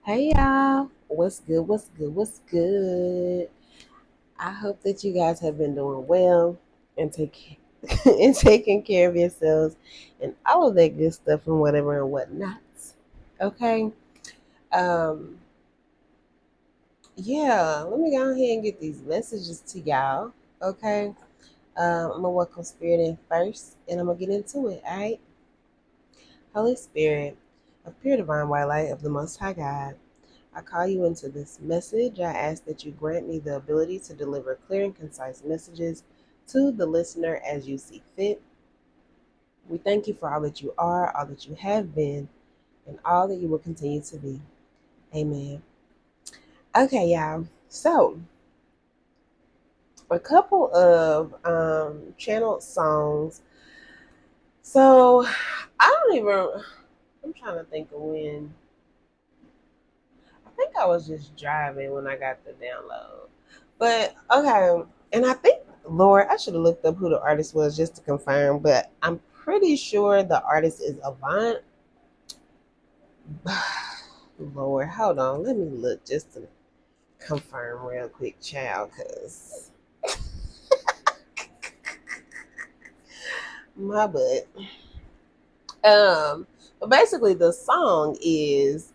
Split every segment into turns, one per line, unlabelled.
Hey y'all, what's good? What's good? What's good? I hope that you guys have been doing well and and taking care of yourselves and all of that good stuff and whatever and whatnot. Okay. Um. Yeah. Let me go ahead and get these messages to y'all. Okay. I'm gonna welcome Spirit in first, and I'm gonna get into it. All right. Holy Spirit, of pure divine white light of the Most High God. I call you into this message. I ask that you grant me the ability to deliver clear and concise messages to the listener as you see fit. We thank you for all that you are, all that you have been, and all that you will continue to be. Amen. Okay, y'all. So, a couple of channeled songs. So, I don't even, I'm trying to think of when. I think I was just driving when I got the download. But okay, and I think Lord, I should have looked up who the artist was just to confirm, but I'm pretty sure the artist is Avant. Lord, hold on, let me look just to confirm real quick, child, cause my butt. But basically the song is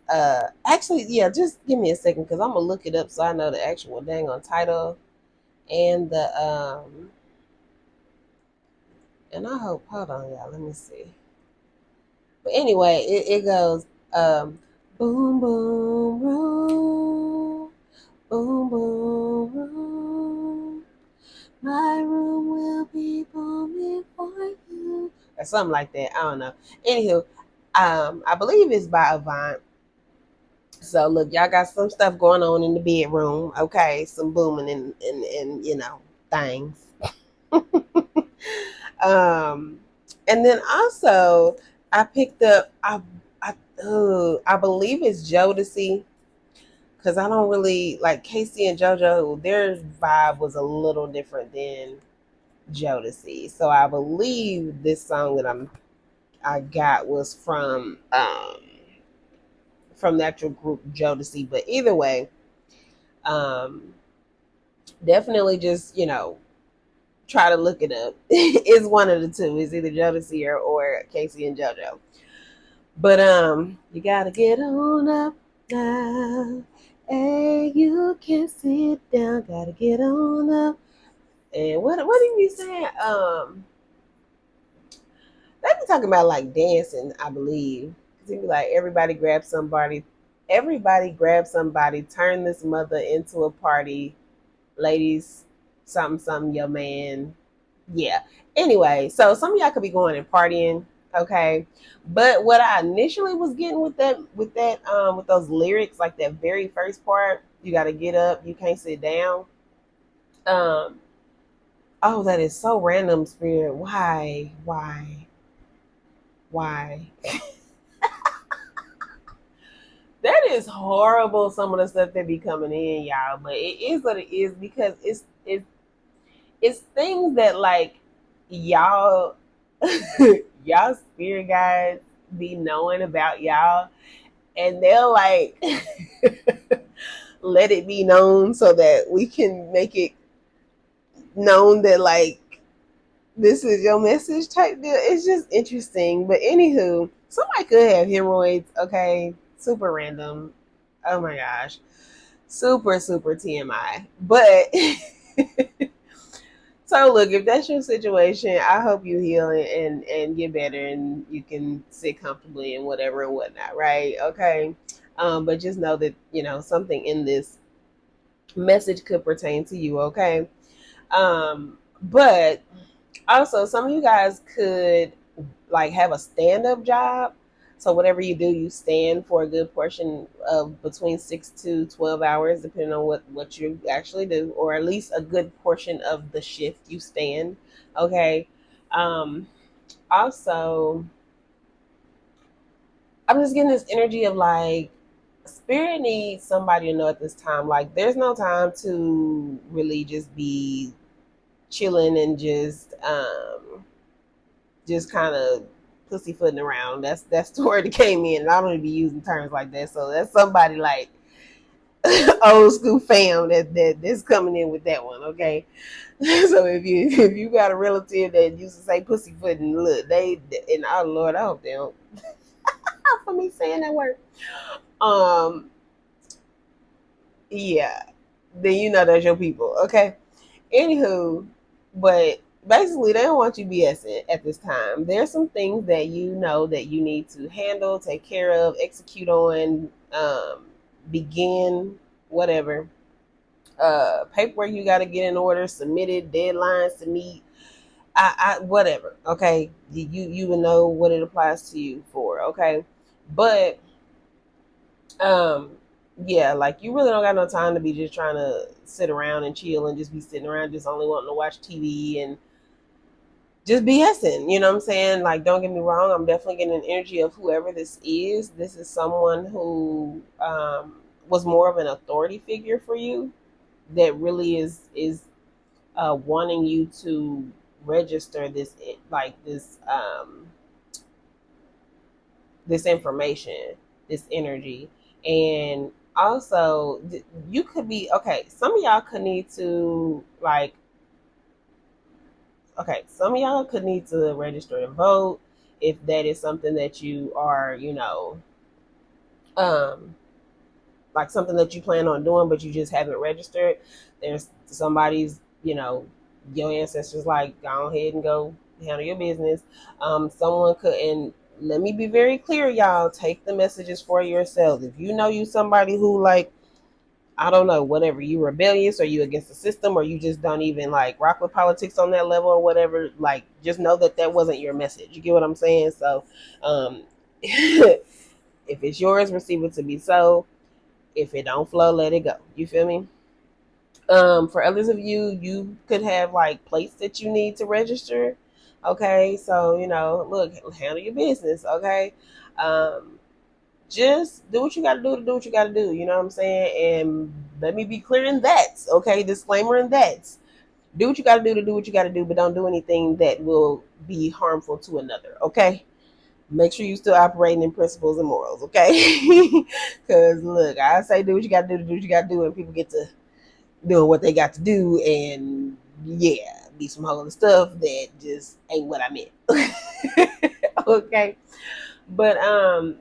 actually yeah, just give me a second because I'm gonna look it up so I know the actual dang on title and the and I hope hold on y'all, let me see. But anyway, it goes boom boom room, boom boom room. My room will be booming for you. Or something like that. I don't know. Anywho, I believe it's by Avant. So look, y'all got some stuff going on in the bedroom. Okay, some booming and you know, things. Um, and then also I picked up I believe it's Jodeci because I don't really like Casey and JoJo. Their vibe was a little different than Jodeci, so I believe this song that I got was from the actual group Jodeci. But either way, um, definitely just try to look it up. It's one of the two. It's either Jodeci or Casey and JoJo. But you gotta get on up now. Hey, you can sit down. Gotta get on up. And what do you be saying? They be talking about like dancing, I believe. Cause he be like, everybody grab somebody, turn this mother into a party, ladies, something, something, your man. Yeah. Anyway, so some of y'all could be going and partying, okay? But what I initially was getting with those lyrics, like that very first part, you gotta get up, you can't sit down. Um, oh, that is so random, Spirit. Why? Why? Why? That is horrible. Some of the stuff that be coming in, y'all. But it is what it is because it's things that like y'all y'all spirit guides be knowing about y'all, and they'll like let it be known so that we can make it known that like this is your message type deal. It's just interesting. But anywho, somebody could have hemorrhoids. Okay, super random. Oh my gosh, super super TMI. But so look, if that's your situation, I hope you heal and get better and you can sit comfortably and whatever and whatnot, right? Okay. But just know that, something in this message could pertain to you, okay? But also some of you guys could like have a stand-up job. So whatever you do, you stand for a good portion of between 6 to 12 hours, depending on what you actually do, or at least a good portion of the shift you stand. Okay. Um, Also, I'm just getting this energy of like spirit needs somebody to know at this time. Like, there's no time to really just be chilling and just kind of pussyfooting around. That's the word that came in. And I don't even be using terms like that. So that's somebody like old school fam that's coming in with that one, okay? So if you got a relative that used to say pussyfooting, look, they and oh Lord, I hope they don't for me saying that word. Um, yeah, then you know that's your people, okay? Anywho, but basically they don't want you BSing at this time. There's some things that you know that you need to handle, take care of, execute on, begin, whatever. Paperwork you got to get in order, submitted, deadlines to meet. I whatever. Okay, you will know what it applies to you for. Okay, but um, yeah, like you really don't got no time to be just trying to sit around and chill and just be sitting around just only wanting to watch TV and just BSing. You know what I'm saying? Like, don't get me wrong. I'm definitely getting an energy of whoever this is. This is someone who was more of an authority figure for you that really is wanting you to register this like this information, this energy. And also you could be okay, some of y'all could need to like okay, some of y'all could need to register to vote if that is something that you are, um like something that you plan on doing but you just haven't registered. There's somebody's, your ancestors like go ahead and go handle your business. Someone could, and let me be very clear, y'all, take the messages for yourselves. If you know you somebody who like, I don't know, whatever, you rebellious or you against the system or you just don't even like rock with politics on that level or whatever, like just know that that wasn't your message. You get what I'm saying? So if it's yours, receive it to be so. If it don't flow, let it go. You feel me? For others of you, you could have like plates that you need to register. Okay, so look, handle your business. Okay, um, just do what you got to do to do what you got to do. You know what I'm saying? And let me be clear in that. Okay, disclaimer in that. Do what you got to do to do what you got to do, but don't do anything that will be harmful to another. Okay. Make sure you still operating in principles and morals, okay? Because look, I say do what you got to do to do what you got to do, and people get to doing what they got to do, and yeah, be some whole other stuff that just ain't what I meant. Okay, but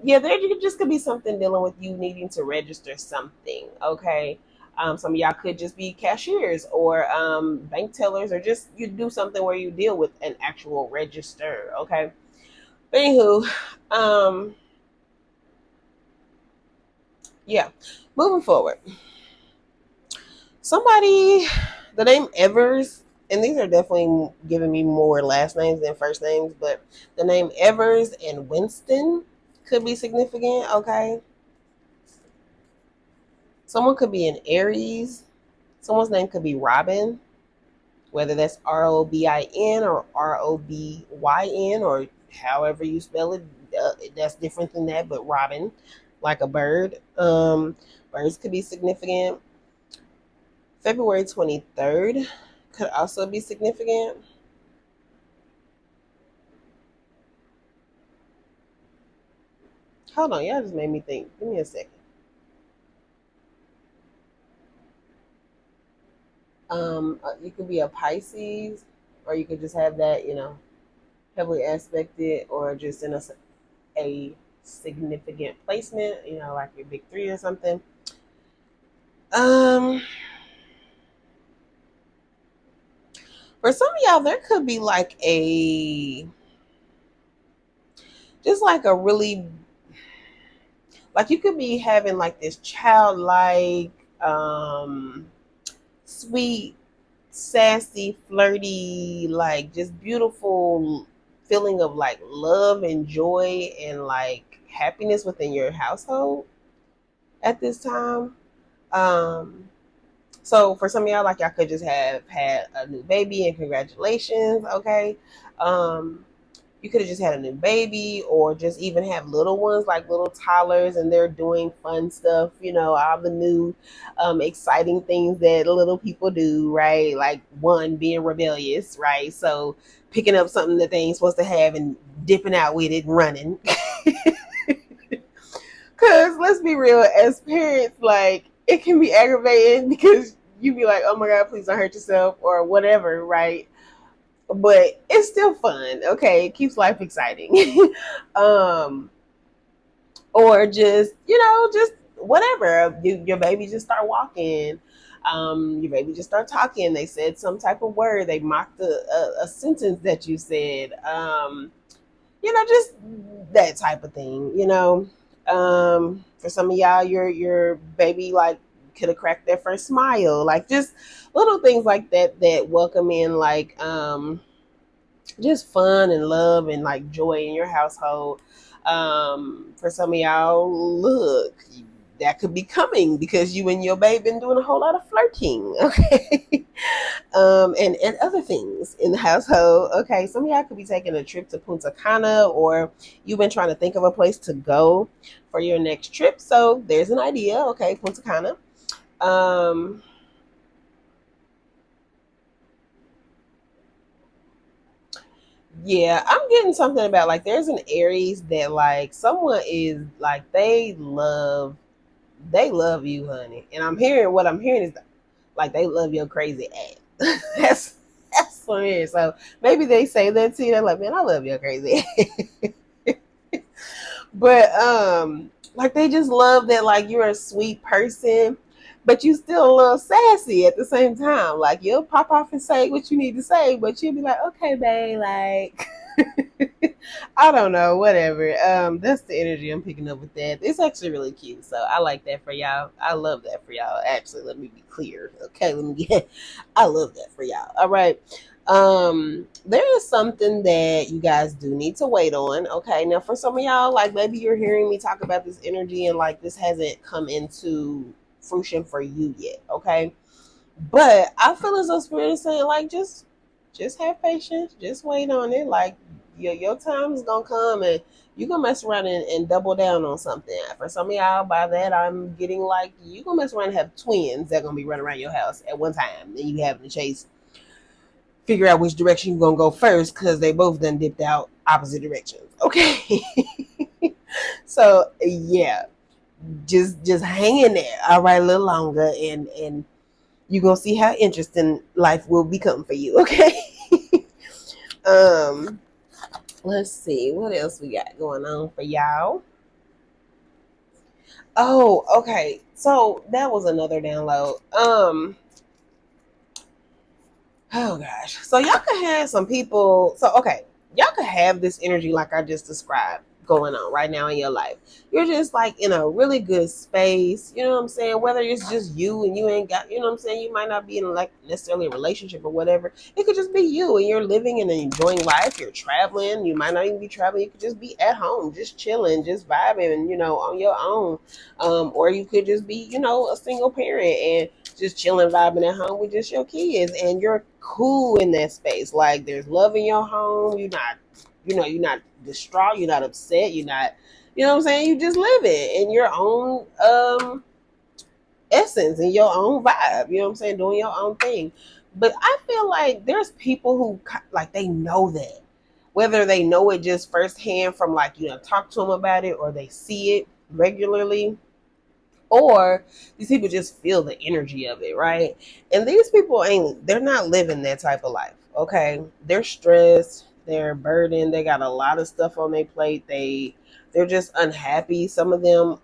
yeah, there just could be something dealing with you needing to register something. Okay, some of y'all could just be cashiers or bank tellers, or just you do something where you deal with an actual register. Okay, but anywho, yeah, moving forward. Somebody, the name Evers, and these are definitely giving me more last names than first names, but the name Evers and Winston could be significant, okay? Someone could be an Aries. Someone's name could be Robin, whether that's Robin or Robyn or however you spell it. That's different than that, but Robin, like a bird. Birds could be significant. February 23rd could also be significant. Hold on, y'all just made me think. Give me a second. You could be a Pisces, or you could just have that, heavily aspected, or just in a significant placement, like your big three or something. Um, for some of y'all, there could be like just like a really, like you could be having like this childlike, sweet, sassy, flirty, like just beautiful feeling of like love and joy and like happiness within your household at this time. Um, so for some of y'all, like y'all could just have had a new baby and congratulations. Okay. Um, You could have just had a new baby, or just even have little ones, like little toddlers, and they're doing fun stuff, all the new exciting things that little people do, right? Like one, being rebellious, right? So picking up something that they ain't supposed to have and dipping out with it and running. Because let's be real, as parents, like, it can be aggravating because you be like, oh my God, please don't hurt yourself or whatever, right? But it's still fun, okay? It keeps life exciting. um, or just whatever. Your baby just start walking. Your baby just start talking. They said some type of word. They mocked a sentence that you said. Just that type of thing. For some of y'all, your baby like could have cracked their first smile, like just little things like that welcome in, like just fun and love and like joy in your household. For some of y'all, look, that could be coming because you and your baby been doing a whole lot of flirting, okay? And other things in the household. Okay, some of y'all could be taking a trip to Punta Cana, or you've been trying to think of a place to go for your next trip. So there's an idea. Okay, Punta Cana. Yeah, I'm getting something about like there's an Aries that like someone is like they love you, honey. And what I'm hearing is like they love your crazy ass. That's what it is. So maybe they say that to you. They're like, man, I love your crazy ass. But like they just love that like you're a sweet person, but you still a little sassy at the same time. Like you'll pop off and say what you need to say, but you'll be like, okay, babe, like I don't know, whatever. That's the energy I'm picking up with that. It's actually really cute. So I like that for y'all. I love that for y'all. Actually, let me be clear. Okay, I love that for y'all. All right. There is something that you guys do need to wait on. Okay. Now for some of y'all, like maybe you're hearing me talk about this energy and like this hasn't come into fruition for you yet. Okay. But I feel as though spirit is saying like just have patience, just wait on it. Like your time is gonna come and you gonna mess around and double down on something. For some of y'all, by that I'm getting like you gonna mess around and have twins that gonna be running around your house at one time, and you having to figure out which direction you're gonna go first because they both done dipped out opposite directions. Okay. So yeah, just hang in there, all right, a little longer, and you're gonna see how interesting life will become for you. Okay. um let's see what else we got going on for y'all. Oh, okay, so that was another download. Oh gosh. So y'all could have some people. So okay, y'all could have this energy like I just described going on right now in your life. You're just like in a really good space. You know what I'm saying? Whether it's just you and you ain't got, you know what I'm saying? You might not be in like necessarily a relationship or whatever. It could just be you and you're living and enjoying life. You're traveling. You might not even be traveling. You could just be at home, just chilling, just vibing, on your own. Or you could just be, a single parent and just chilling, vibing at home with just your kids, and you're cool in that space. Like there's love in your home. You're not distraught. You're not upset. You're not, you know what I'm saying. You just live it in your own essence, in your own vibe. You know what I'm saying, doing your own thing. But I feel like there's people who like they know that, whether they know it just firsthand from like talk to them about it, or they see it regularly, or these people just feel the energy of it, right? And these people they're not living that type of life. Okay, they're stressed, they're burdened, they got a lot of stuff on their plate, they're just unhappy. Some of them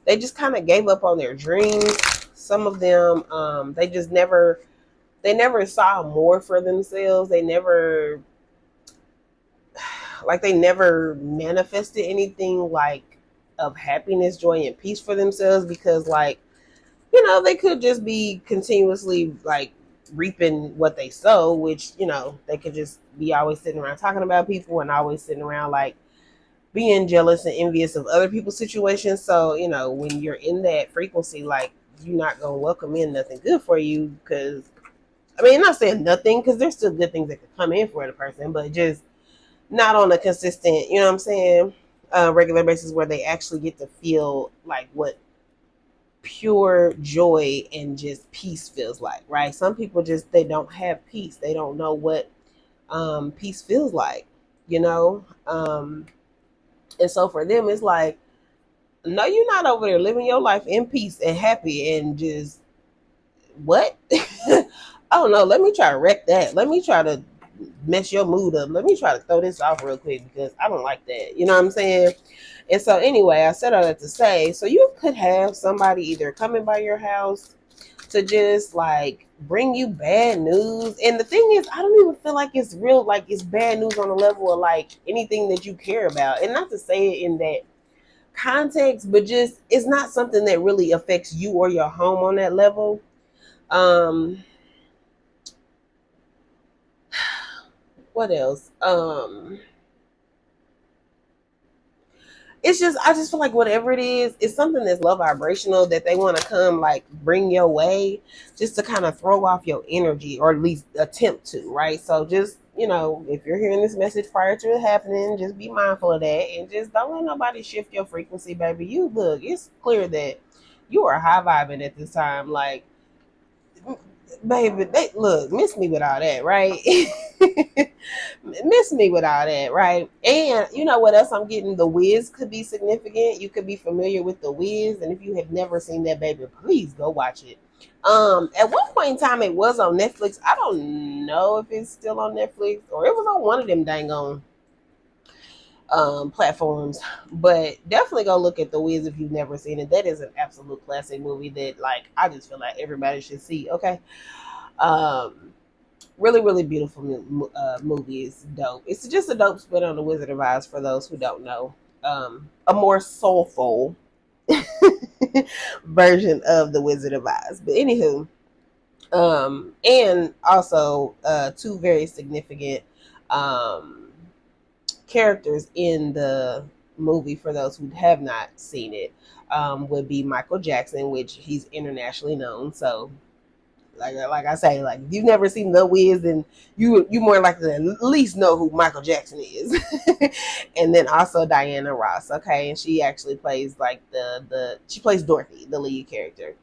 they just kind of gave up on their dreams. Some of them they never saw more for themselves. They never manifested anything like of happiness, joy, and peace for themselves, because like they could just be continuously like reaping what they sow, which they could just be always sitting around talking about people and always sitting around like being jealous and envious of other people's situations. So when you're in that frequency, like you're not gonna welcome in nothing good for you, because I'm not saying nothing, because there's still good things that could come in for the person, but just not on a consistent, you know what I'm saying, regular basis where they actually get to feel like what pure joy and just peace feels like, right? Some people just, they don't have peace. They don't know what peace feels like, you know? And so for them, it's like, no, you're not over there living your life in peace and happy and just what? Oh no, let me try to wreck that. Let me try to mess your mood up. Let me try to throw this off real quick because I don't like that. You know what I'm saying? And so anyway, I said all that to say, so you could have somebody either coming by your house to just like bring you bad news. And the thing is, I don't even feel like it's real, like it's bad news on the level of like anything that you care about. And not to say it in that context, but just it's not something that really affects you or your home on that level. Um, what else? It's just, I just feel like whatever it is, it's something that's low vibrational that they want to come like bring your way just to kind of throw off your energy, or at least attempt to, right? So just, you know, if you're hearing this message prior to it happening, just be mindful of that and just don't let nobody shift your frequency, baby. You look, it's clear that you are high vibing at this time. Like, baby, they look, miss me with all that, right? Miss me with all that, right? And you know what else I'm getting? The Wiz could be significant. You could be familiar with The Wiz, and if you have never seen that, baby, please go watch it. At one point in time, it was on Netflix. I don't know if it's still on Netflix or it was on one of them dang on platforms, but definitely go look at The Wiz if you've never seen it. That is an absolute classic movie that, like, I just feel like everybody should see. Okay. Really, really beautiful movie. It's dope. It's just a dope spin on The Wizard of Oz for those who don't know. A more soulful version of The Wizard of Oz. But anywho, and also two very significant um, characters in the movie for those who have not seen it would be Michael Jackson, which he's internationally known. So like I say, like if you've never seen The Wiz, then you more likely to at least know who Michael Jackson is. And then also Diana Ross, okay, and she actually plays like she plays Dorothy, the lead character.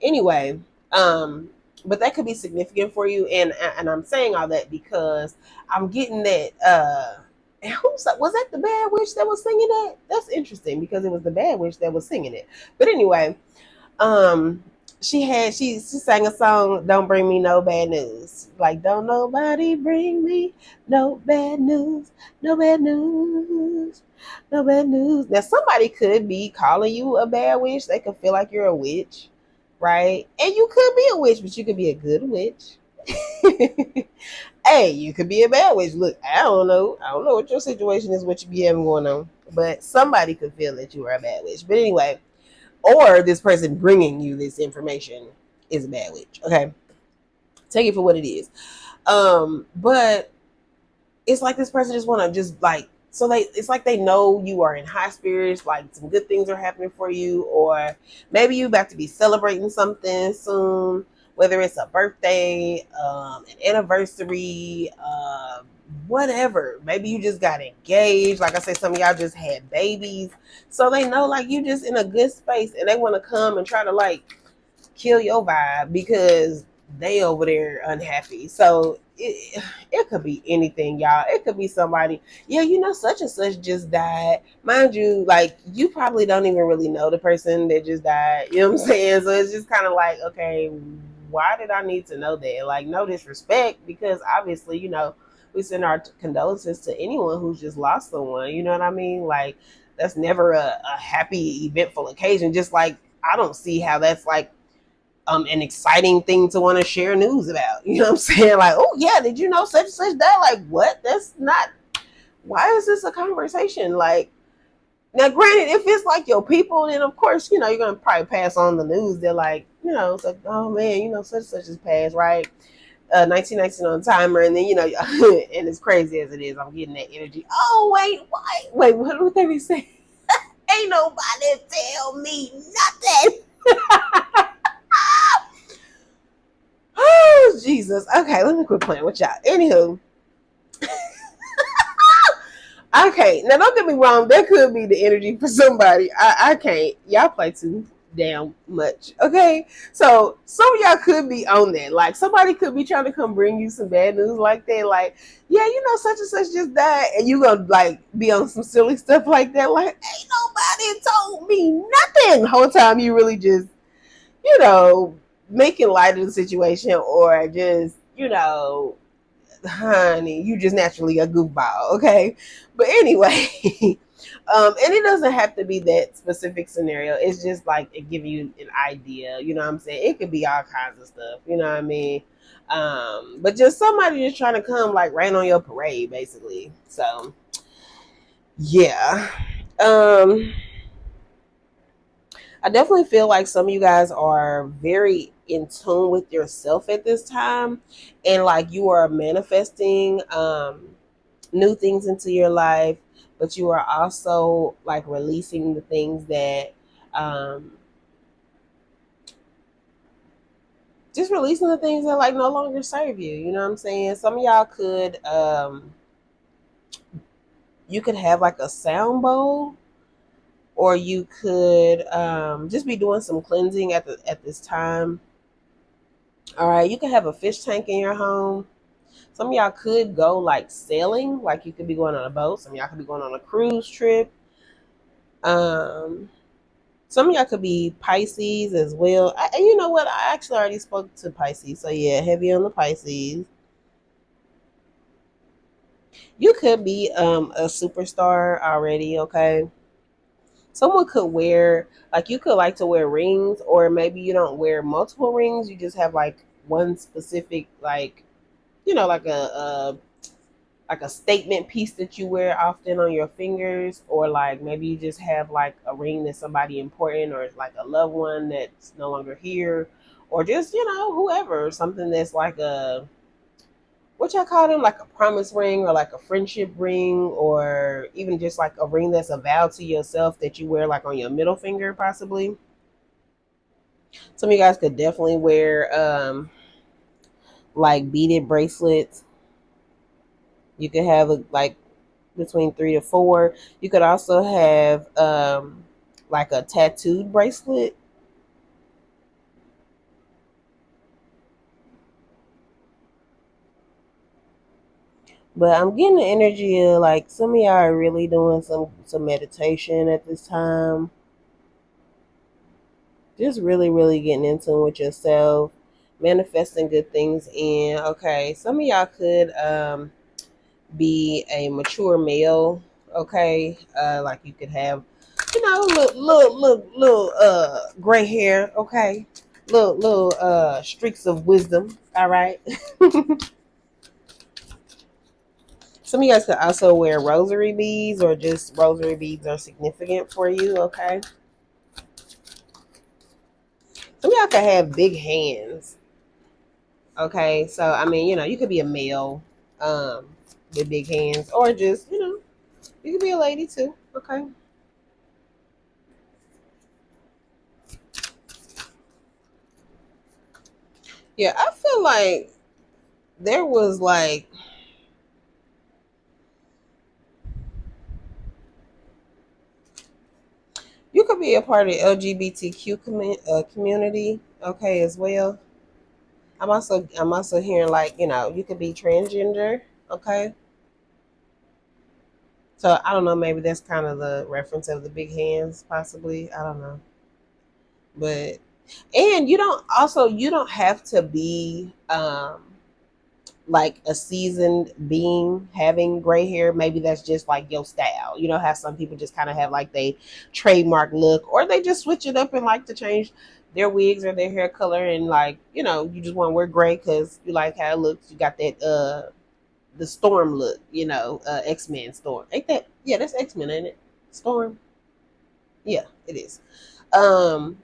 Anyway, but that could be significant for you, and I'm saying all that because I'm getting that. Was that the Bad Witch that was singing that? That's interesting because it was the Bad Witch that was singing it. But anyway, um she sang a song, "Don't Bring Me No Bad News." Like, don't nobody bring me no bad news, no bad news, no bad news. Now somebody could be calling you a bad witch. They could feel like you're a witch, right? And you could be a witch, but you could be a good witch. Hey, you could be a bad witch. Look, I don't know. I don't know what your situation is, what you be having going on. But somebody could feel that you are a bad witch. But anyway, or this person bringing you this information is a bad witch. Okay, take it for what it is. But it's like this person just want to just like, so it's like they know you are in high spirits, like some good things are happening for you, or maybe you about to be celebrating something soon, whether it's a birthday, an anniversary, whatever. Maybe you just got engaged. Like I said, some of y'all just had babies, so they know like you just in a good space, and they want to come and try to like kill your vibe because they over there unhappy. So it could be anything, y'all. It could be somebody, yeah, you know, such and such just died. Mind you, like, you probably don't even really know the person that just died. You know what I'm saying? So it's just kind of like, okay, why did I need to know that? Like, no disrespect, because obviously, you know, we send our condolences to anyone who's just lost someone. You know what I mean? Like, that's never a happy, eventful occasion. Just like, I don't see how that's like an exciting thing to want to share news about. You know what I'm saying? Like, oh yeah, did you know such and such died? Like, what? That's not, why is this a conversation? Like, now granted, if it's like your people, then of course, you know, you're gonna probably pass on the news. They're like, you know, it's like, oh man, you know, such and such has passed, right? 1919 on the timer, and then, you know, and as crazy as it is, I'm getting that energy. Oh wait, what would they be saying? Ain't nobody tell me nothing. Oh, Jesus. Okay, let me quit playing with y'all. Anywho, I can't. Now, don't get me wrong. That could be the energy for somebody. I can't. Y'all play too damn much. Okay. So some of y'all could be on that. Like somebody could be trying to come bring you some bad news like that. Like, yeah, you know, such and such just died. And you gonna like be on some silly stuff like that. Like, ain't nobody told me nothing. The whole time you really just, you know, making light of the situation or just, you know, honey, you just naturally a goofball, okay? But anyway, and it doesn't have to be that specific scenario. It's just like it give you an idea, you know what I'm saying? It could be all kinds of stuff, you know what I mean? But just somebody just trying to come like rain on your parade, basically. So yeah. Um I definitely feel like some of you guys are very in tune with yourself at this time, and like you are manifesting new things into your life, but you are also like releasing the things that um, just releasing the things that like no longer serve you. You know what I'm saying? Some of y'all could you could have like a sound bowl, or you could just be doing some cleansing at this time. All right, you could have a fish tank in your home. Some of y'all could go like sailing, like you could be going on a boat. Some of y'all could be going on a cruise trip. Um, some of y'all could be Pisces as well. And you know what? I actually already spoke to Pisces, so yeah, heavy on the Pisces. You could be a superstar already. Okay, someone could wear like you could like to wear rings, or maybe you don't wear multiple rings. You just have like one specific like you know like a statement piece that you wear often on your fingers, or like maybe you just have like a ring that's somebody important, or like a loved one that's no longer here, or just you know whoever, something that's like a what y'all call them, like a promise ring or like a friendship ring, or even just like a ring that's a vow to yourself that you wear like on your middle finger possibly. Some of you guys could definitely wear like beaded bracelets. You could have like between 3 to 4. You could also have like a tattooed bracelet. But I'm getting the energy of like some of y'all are really doing some meditation at this time. Just really, really getting into it with yourself, manifesting good things in. Okay, some of y'all could be a mature male. Okay, like you could have, you know, little gray hair. Okay, little streaks of wisdom. All right. Some of you guys could also wear rosary beads, or just rosary beads are significant for you. Okay. Some of y'all could have big hands. Okay, so I mean, you know, you could be a male with big hands, or just you know, you could be a lady too. Okay. Yeah, I feel like there was like you could be a part of the LGBTQ community, okay, as well. I'm also hearing like you know you could be transgender, okay. So I don't know, maybe that's kind of the reference of the big hands, possibly. I don't know, but and you don't have to be like a seasoned being having gray hair. Maybe that's just like your style. You know how some people just kind of have like they trademark look, or they just switch it up and like to change their wigs or their hair color, and like you know you just want to wear gray because you like how it looks. You got that the Storm look, you know, X-Men Storm. Ain't that? Yeah, that's X-Men, ain't it? Storm. Yeah, it is. Um,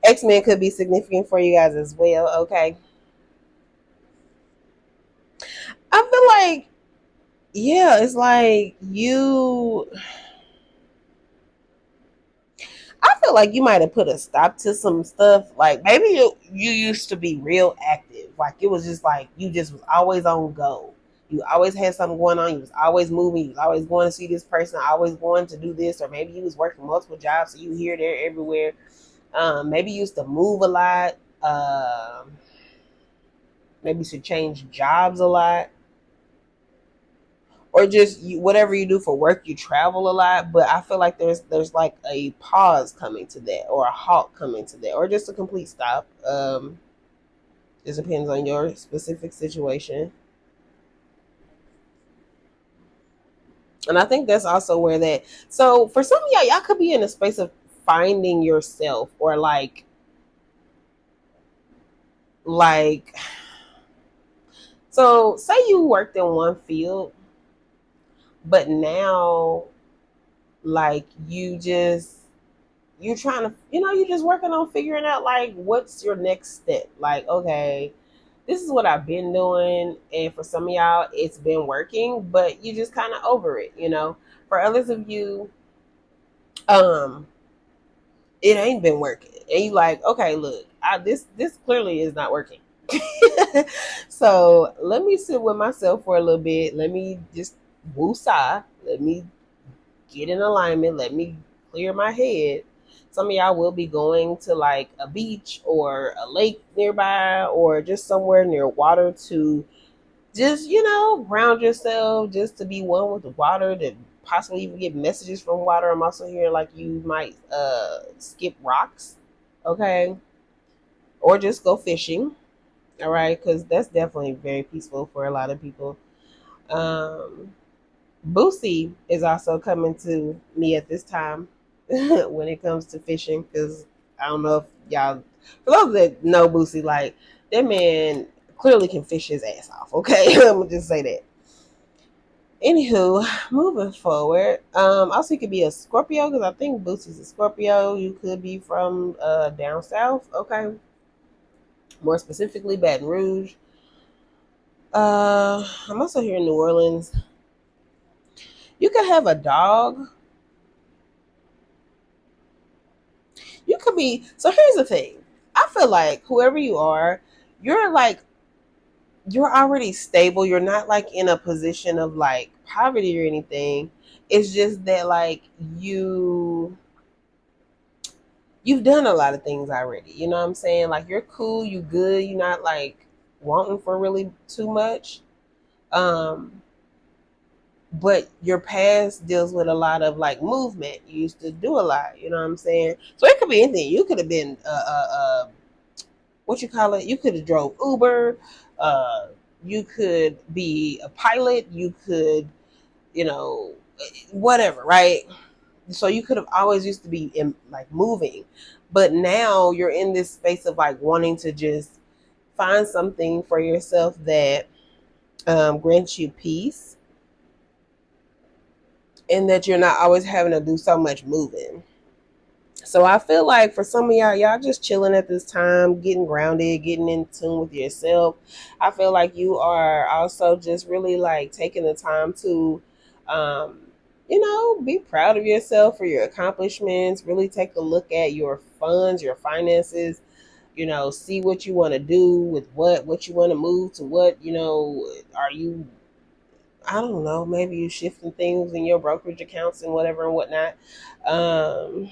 X-Men could be significant for you guys as well. Okay, I feel like yeah, it's like you. I feel like you might have put a stop to some stuff. Like maybe you used to be real active. Like it was just like you just was always on go. You always had something going on. You was always moving. You was always going to see this person. Always going to do this, or maybe you was working multiple jobs, so you here, there, everywhere. Maybe you used to move a lot. Maybe you should change jobs a lot, or just whatever you do for work, you travel a lot. But I feel like there's like a pause coming to that, or a halt coming to that, or just a complete stop. It depends on your specific situation. And I think that's also where that. So for some of y'all could be in a space of finding yourself, or like. So say you worked in one field, but now like you're trying to, you're just working on figuring out like what's your next step. Like, okay, this is what I've been doing, and for some of y'all it's been working, but you just kind of over it. For others of you, um it ain't been working, and you like, okay, look, this clearly is not working. So let me sit with myself for a little bit. Let me just woosah. Let me get in alignment. Let me clear my head. Some of y'all will be going to like a beach or a lake nearby, or just somewhere near water to just, ground yourself, just to be one with the water, to possibly even get messages from water. I'm also hearing like you might skip rocks, okay? Or just go fishing, all right? Because that's definitely very peaceful for a lot of people. Um, Boosie is also coming to me at this time when it comes to fishing, because I don't know if y'all, for those that know Boosie, like that man clearly can fish his ass off. Okay, I'm gonna just say that. Anywho, moving forward, also you could be a Scorpio, because I think Boosie's a Scorpio. You could be from down south. Okay, more specifically Baton Rouge. I'm also here in New Orleans. You could have a dog. You could be. So here's the thing. I feel like whoever you are, you're like, you're already stable. You're not like in a position of like poverty or anything. It's just that like you've done a lot of things already. You know what I'm saying? Like you're cool, you good, you're not like wanting for really too much. Um but your past deals with a lot of like movement. You used to do a lot, you know what I'm saying? So it could be anything. You could have been what you call it? You could have drove Uber, uh you could be a pilot, you could, you know, whatever, right? So you could have always used to be in like moving, but now you're in this space of like wanting to just find something for yourself that grants you peace, and that you're not always having to do so much moving. So I feel like for some of y'all just chilling at this time, getting grounded, getting in tune with yourself. I feel like you are also just really like taking the time to, um, be proud of yourself for your accomplishments. Really take a look at your funds, your finances. See what you want to do with what you want to move to. What are you? I don't know. Maybe you shifting things in your brokerage accounts and whatever and whatnot. Um,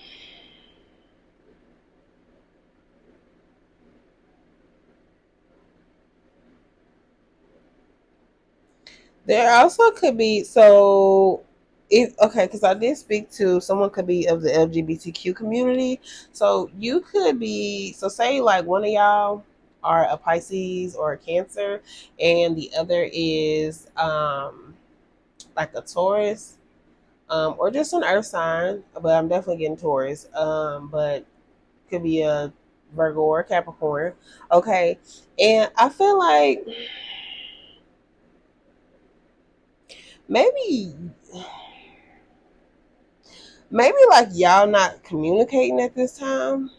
There also could be, so if okay, because I did speak to someone, could be of the LGBTQ community. So you could be, so say like one of y'all are a Pisces or a Cancer, and the other is like a Taurus, or just an Earth sign. But I'm definitely getting Taurus. But could be a Virgo or a Capricorn. Okay, and I feel like maybe like y'all not communicating at this time.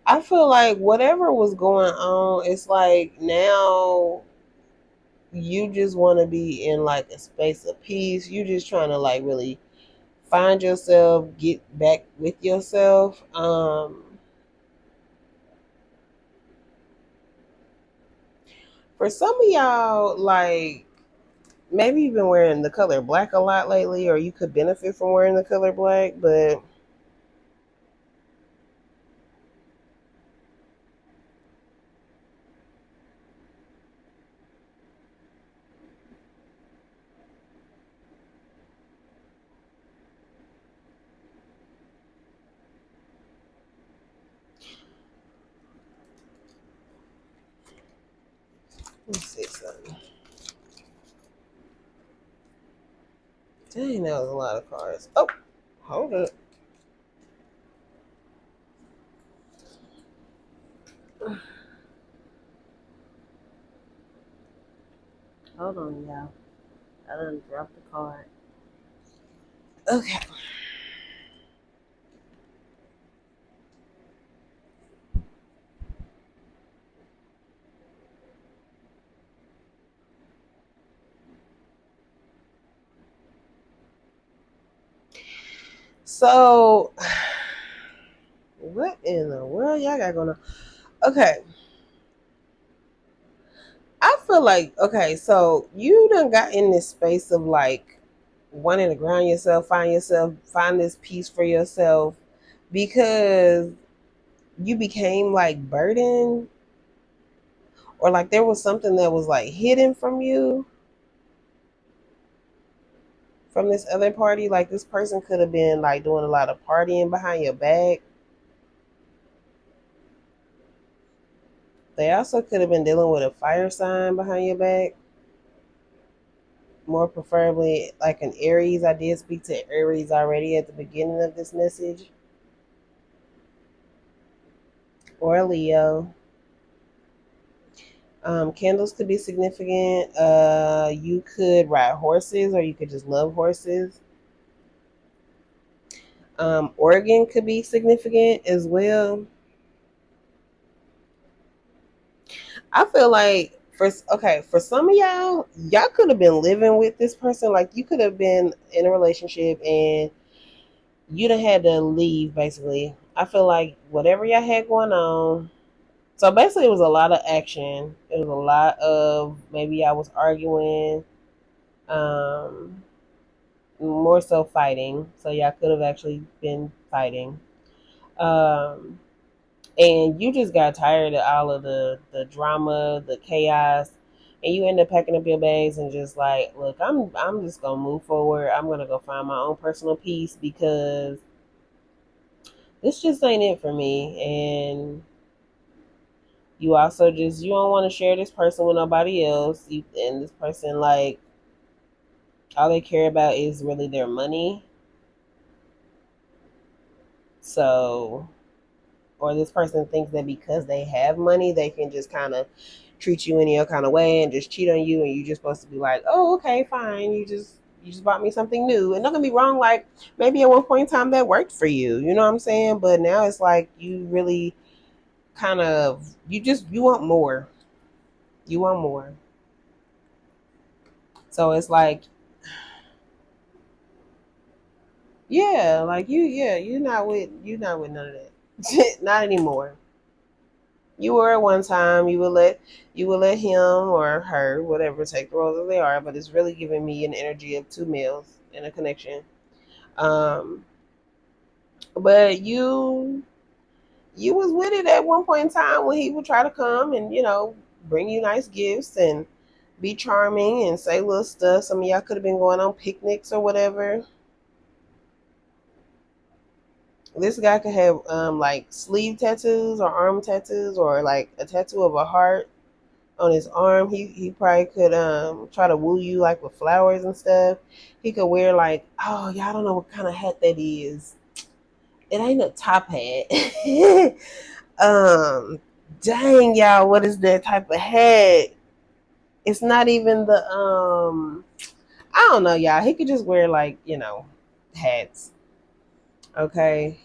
I feel like whatever was going on, it's like now you just want to be in like a space of peace. You just trying to like really find yourself, get back with yourself. For some of y'all, like maybe you've been wearing the color black a lot lately, or you could benefit from wearing the color black, but let me see something. Dang, that was a lot of cards. Oh, hold up. Hold on, y'all. I done dropped the card. Okay. So, what in the world y'all got going on? Okay. I feel like, okay, so you done got in this space of like wanting to ground yourself, find this peace for yourself because you became like burdened, or like there was something that was like hidden from you from this other party. Like this person could have been like doing a lot of partying behind your back. They also could have been dealing with a fire sign behind your back, more preferably like an Aries. I did speak to Aries already at the beginning of this message, or a Leo. Candles could be significant. You could ride horses, or you could just love horses. Oregon could be significant as well. I feel like for some of y'all could have been living with this person. Like you could have been in a relationship and you'd have had to leave. Basically, I feel like whatever y'all had going on. So basically, it was a lot of action. It was a lot of maybe I was arguing. Um, More so fighting. So y'all could have actually been fighting. Um, and you just got tired of all of the drama, the chaos, and you end up packing up your bags and just like, look, I'm just gonna move forward. I'm gonna go find my own personal peace because this just ain't it for me. And you also just you don't want to share this person with nobody else. And this person like all they care about is really their money. So or this person thinks that because they have money, they can just kind of treat you any other kind of way and just cheat on you, and you're just supposed to be like, oh, okay, fine. You just bought me something new, and not gonna be wrong. Like maybe at one point in time that worked for you, you know what I'm saying? But now it's like you really kind of you want more. You want more. So it's like, yeah, like you're not with none of that. Not anymore. You were at one time. You will let him or her, whatever, take the roles as they are. But it's really giving me an energy of two males in a connection. Um, but you was with it at one point in time when he would try to come and bring you nice gifts and be charming and say little stuff. Some of y'all could have been going on picnics or whatever. This guy could have like sleeve tattoos or arm tattoos or like a tattoo of a heart on his arm. He probably could try to woo you like with flowers and stuff. He could wear like, oh, y'all don't know what kind of hat that is. It ain't a top hat. um Dang, y'all, what is that type of hat? It's not even the I don't know, y'all. He could just wear like, hats. Okay.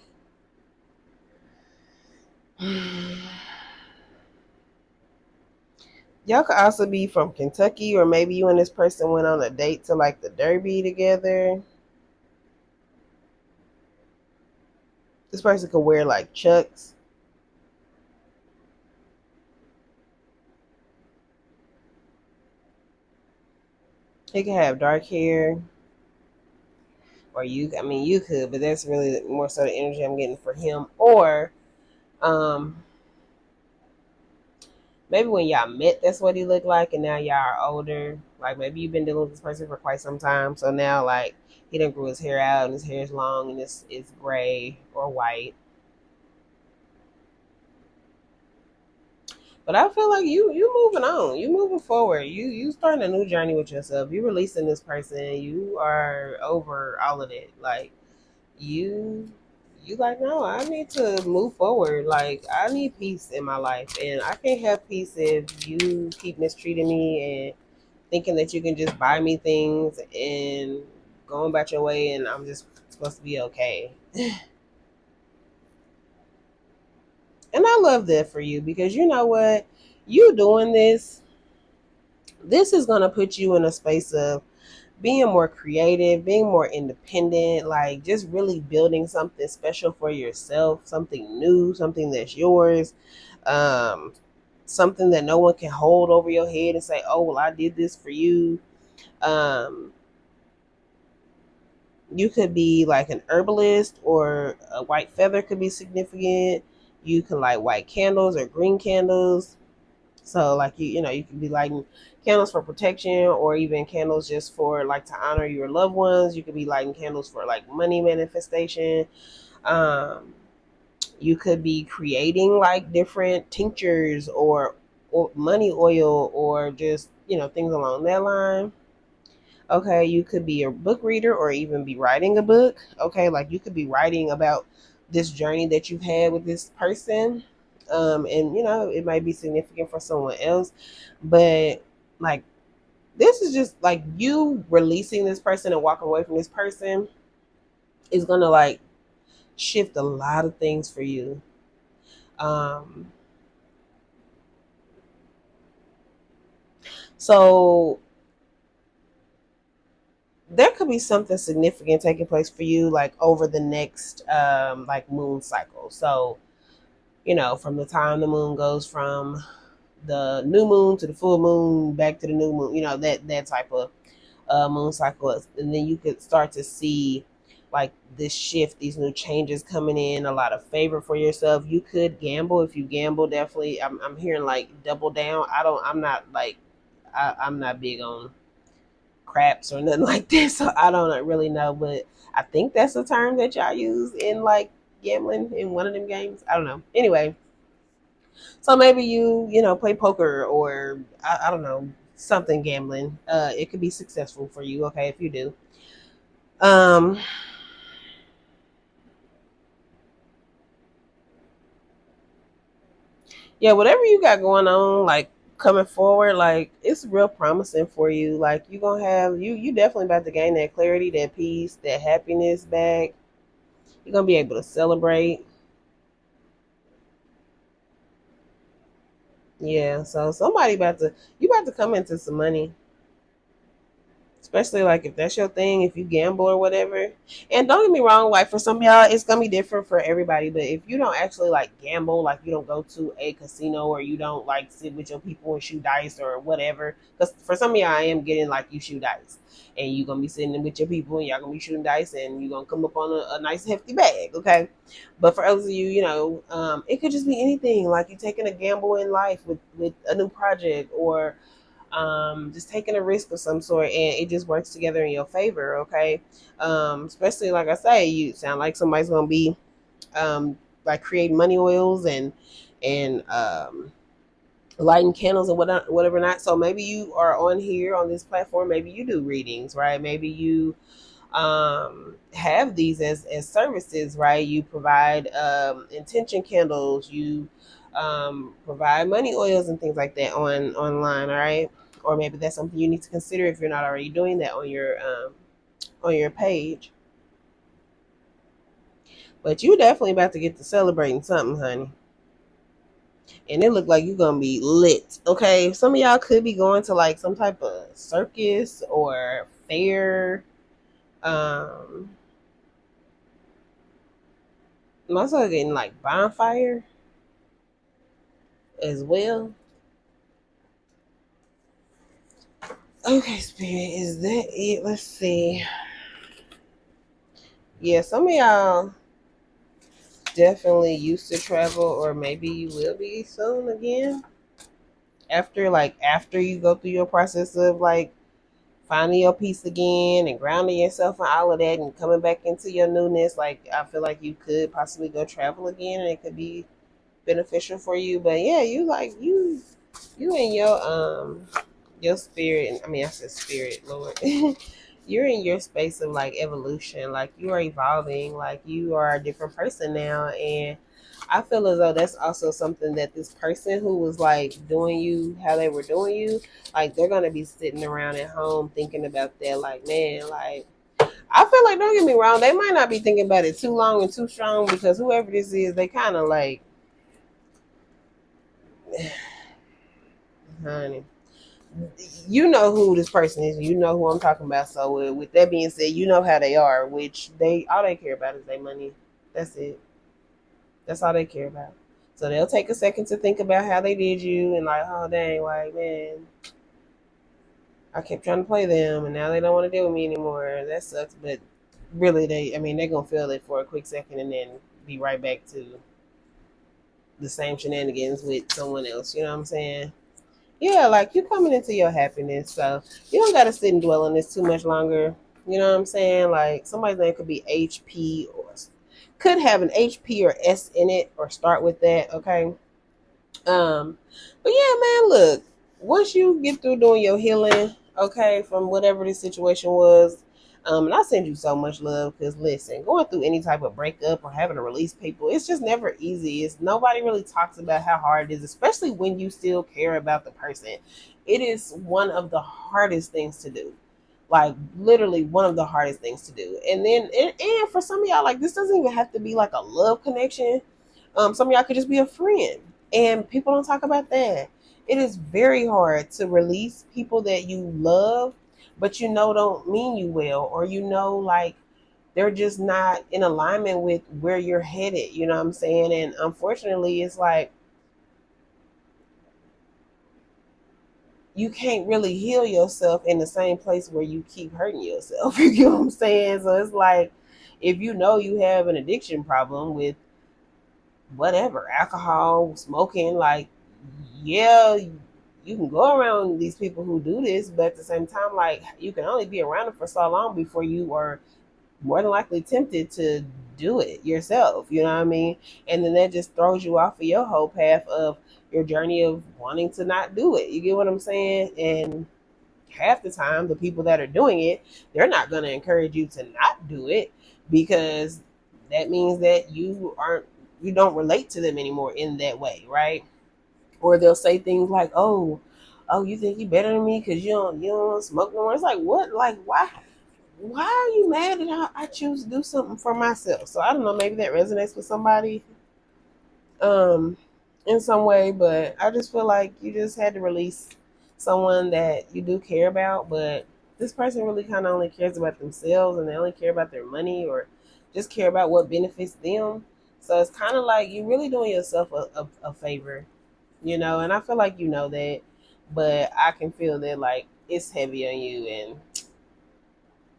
Y'all could also be from Kentucky, or maybe you and this person went on a date to like the Derby together. This person could wear like Chucks. He could have dark hair, or I mean, you could, but that's really more so the energy I'm getting for him. Or, um, maybe when y'all met, that's what he looked like, and now y'all are older. Like maybe you've been dealing with this person for quite some time, so now like he done grew his hair out, and his hair is long, and it's gray or white. But I feel like you moving on, you moving forward, you starting a new journey with yourself. You releasing this person. You are over all of it. Like you you like, no, I need to move forward. Like I need peace in my life, and I can't have peace if you keep mistreating me and thinking that you can just buy me things and going about your way, and I'm just supposed to be okay. And I love that for you, because you know what, you doing this is going to put you in a space of being more creative, being more independent, like just really building something special for yourself, something new, something that's yours, um, something that no one can hold over your head and say, oh, well, I did this for you. Um, you could be like an herbalist, or a white feather could be significant. You can light white candles or green candles. So like you know, you can be lighting candles for protection, or even candles just for like to honor your loved ones. You could be lighting candles for like money manifestation. Um, you could be creating like different tinctures, or money oil, or just, you know, things along that line. Okay, you could be a book reader, or even be writing a book. Okay, like you could be writing about this journey that you've had with this person. And you know, it might be significant for someone else, but like this is just like you releasing this person and walking away from this person is gonna like shift a lot of things for you. Um, so there could be something significant taking place for you like over the next like moon cycle. So you know, from the time the moon goes from the new moon to the full moon, back to the new moon, you know, that type of moon cycle. And then you could start to see like this shift, these new changes coming in, a lot of favor for yourself. You could gamble. If you gamble, definitely, I'm hearing like double down. I'm not like, I'm not big on craps or nothing like this, so I don't really know, but I think that's a term that y'all use in like gambling in one of them games. I don't know. Anyway, so maybe you know, play poker, or I don't know, something gambling. It could be successful for you, okay, if you do. Um, yeah, whatever you got going on, like coming forward, like it's real promising for you. Like you gonna have you definitely about to gain that clarity, that peace, that happiness back. You're gonna be able to celebrate. Yeah, so somebody about to you about to come into some money, especially like if that's your thing, if you gamble or whatever. And don't get me wrong, like for some of y'all it's gonna be different for everybody, but if you don't actually like gamble, like you don't go to a casino, or you don't like sit with your people and shoot dice or whatever, because for some of y'all I am getting like you shoot dice, and you're gonna be sitting with your people and y'all gonna be shooting dice, and you're gonna come up on a nice hefty bag, okay. But for others of you, you know, it could just be anything, like you taking a gamble in life with a new project, or just taking a risk of some sort, and it just works together in your favor, okay. Especially like I say, you sound like somebody's gonna be like creating money oils, and lighting candles and whatever not. So maybe you are on here on this platform, maybe you do readings, right? Maybe you have these as services, right? You provide intention candles, you provide money oils and things like that online, all right? Or maybe that's something you need to consider if you're not already doing that on your page. But you definitely about to get to celebrating something, honey. And it looked like you're gonna be lit. Okay, some of y'all could be going to like some type of circus or fair. Um, I'm also getting like bonfire as well. Okay, Spirit, is that it? Let's see. Yeah, some of y'all definitely used to travel, or maybe you will be soon again. After you go through your process of like finding your peace again and grounding yourself and all of that and coming back into your newness, like I feel like you could possibly go travel again and it could be beneficial for you. But yeah, you and your spirit, I mean I said spirit, Lord. You're in your space of like evolution, like you are evolving, like you are a different person now. And I feel as though that's also something that this person who was like doing you how they were doing you, like they're gonna be sitting around at home thinking about that, like, man, like I feel like, don't get me wrong, they might not be thinking about it too long and too strong, because whoever this is, they kind of like, honey, you know who this person is, you know who I'm talking about. So with that being said, you know how they are, which they all they care about is their money. That's it. That's all they care about. So they'll take a second to think about how they did you and like, oh dang, like man, I kept trying to play them and now they don't want to deal with me anymore. That sucks. But really, I mean, they're gonna feel it for a quick second and then be right back to the same shenanigans with someone else. You know what I'm saying? Yeah, like you coming into your happiness, so you don't gotta sit and dwell on this too much longer. You know what I'm saying? Like somebody's name could be HP or could have an HP or S in it or start with that. Okay. But yeah, man, look, once you get through doing your healing, okay, from whatever the situation was, and I send you so much love because listen, going through any type of breakup or having to release people, it's just never easy. It's nobody really talks about how hard it is, especially when you still care about the person. It is one of the hardest things to do. Like literally one of the hardest things to do. And then and for some of y'all, like this doesn't even have to be like a love connection. Some of y'all could just be a friend, and people don't talk about that. It is very hard to release people that you love, but you know don't mean you well, or you know like they're just not in alignment with where you're headed. You know what I'm saying? And unfortunately, it's like you can't really heal yourself in the same place where you keep hurting yourself. You get what I'm saying? So it's like if you know you have an addiction problem with whatever, alcohol, smoking, like, yeah, you can go around these people who do this, but at the same time, like, you can only be around them for so long before you are more than likely tempted to do it yourself. You know what I mean? And then that just throws you off of your whole path of your journey of wanting to not do it. You get what I'm saying? And half the time, the people that are doing it, they're not going to encourage you to not do it because that means that you don't relate to them anymore in that way, right? Or they'll say things like, "Oh, you think you better than me because you don't smoke no more." It's like, what? Like, why are you mad that I choose to do something for myself? So I don't know, maybe that resonates with somebody um in some way, but I just feel like you just had to release someone that you do care about, but this person really kind of only cares about themselves and they only care about their money or just care about what benefits them. So it's kind of like you really doing yourself a favor, you know, and I feel like you know that, but I can feel that like it's heavy on you, and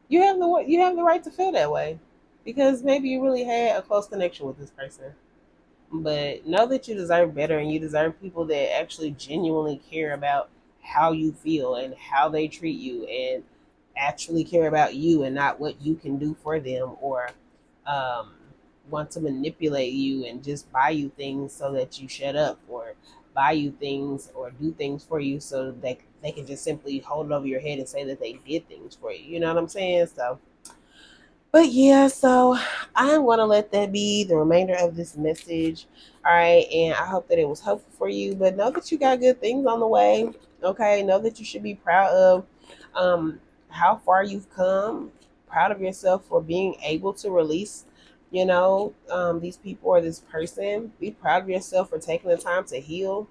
you have the right to feel that way because maybe you really had a close connection with this person. But know that you deserve better and you deserve people that actually genuinely care about how you feel and how they treat you and actually care about you and not what you can do for them, or um, want to manipulate you and just buy you things so that you shut up, or buy you things or do things for you so that they can just simply hold it over your head and say that they did things for you. You know what I'm saying? So but yeah, so I'm going to let that be the remainder of this message. All right. And I hope that it was helpful for you. But know that you got good things on the way. Okay. Know that you should be proud of how far you've come. Proud of yourself for being able to release, these people or this person. Be proud of yourself for taking the time to heal.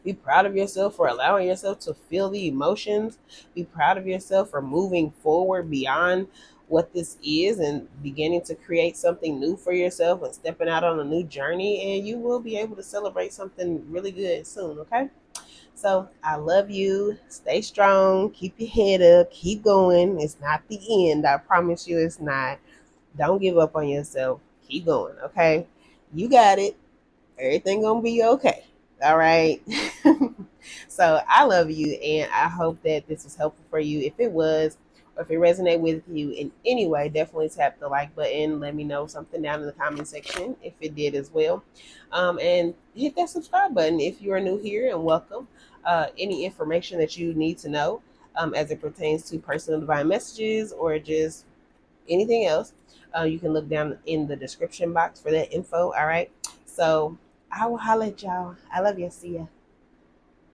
Be proud of yourself for allowing yourself to feel the emotions. Be proud of yourself for moving forward beyond what this is and beginning to create something new for yourself and stepping out on a new journey. And you will be able to celebrate something really good soon, okay? So I love you. Stay strong. Keep your head up. Keep going. It's not the end. I promise you it's not. Don't give up on yourself. Keep going, okay? You got it. Everything gonna be okay. All right. So I love you, and I hope that this was helpful for you. If it was, or if it resonated with you in any way, definitely tap the like button. Let me know something down in the comment section if it did as well. And hit that subscribe button if you are new here, and welcome. Any information that you need to know as it pertains to personal divine messages or just anything else, you can look down in the description box for that info. All right. So I will holler at y'all. I love you. See ya.